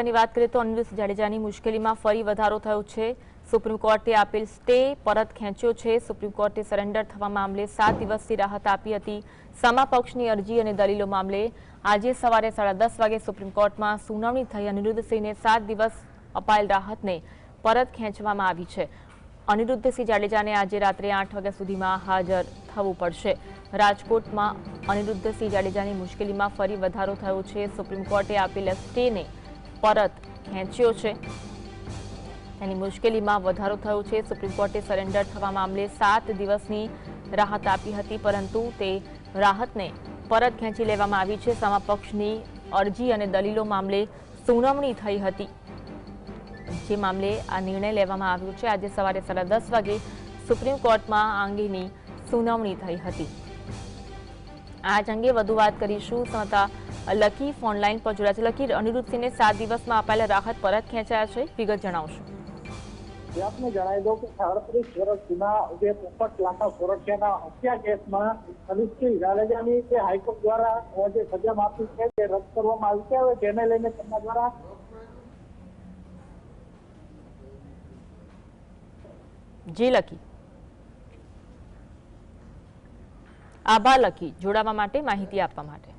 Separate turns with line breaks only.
ની વાત કરીએ તો અનિરુદ્ધ જાડેજાની મુશ્કેલીમાં ફરી વધારો થયો છે। સુપ્રીમ કોર્ટે આપેલ સ્ટે પરત ખેંચ્યો છે। સુપ્રીમ કોર્ટે સરેન્ડર થવા મામલે 7 દિવસની રાહત આપી હતી। સામા પક્ષની અરજી અને દલીલો મામલે આજે સવારે 10:30 વાગે સુપ્રીમ કોર્ટમાં સુનાવણી થઈ। અનિરુદ્ધસિંહને 7 દિવસ અપાયેલ રાહતને પરત ખેંચવામાં આવી છે। અનિરુદ્ધસિંહ જાડેજાને આજે રાત્રે 8 વાગ્યા સુધીમાં હાજર થવું પડશે। રાજકોટમાં અનિરુદ્ધસિંહ જાડેજાની મુશ્કેલીમાં ફરી વધારો થયો છે। સુપ્રીમ કોર્ટે આપેલ સ્ટેને પરત ખેંચ્યો છે। તેની મુશ્કેલીમાં વધારો થયો છે। સુપ્રીમ કોર્ટે સરેન્ડર થવા મામલે 7 દિવસની રાહત આપી હતી, પરંતુ તે રાહતને પરત ખેંચી લેવામાં આવી છે। સામા પક્ષની અરજી અને દલીલો મામલે સુનાવણી થઈ હતી, જે મામલે આ નિર્ણય લેવામાં આવ્યો છે। આજે સવારે 10:30 વાગે સુપ્રીમ કોર્ટમાં આ અંગેની સુનાવણી થઈ હતી। આજ અંગે વધુ વાત કરીશું। સંવાદદાતા લકી ફોન લાઈન પર જોડાયા છે। લકી, અનિરુદ્ધસિંહને 7 દિવસમાં અપાયેલા રાહત પરત ખેંચાયા છે, વિગત જણાવશો?
આપને જણાવી દઉં કે 38 વર્ષ જૂના જે પોપટ લાખા સોરઠિયાના હત્યા કેસમાં અનિરુદ્ધસિંહ જાડેજાની જે હાઈકોર્ટ દ્વારા જે સજા આપી છે તે રદ કરવામાં આવી છે। હવે તેને લઈને તેમના દ્વારા
જી લકી, આભાર લકી, જોડાવા માટે, માહિતી આપવા માટે।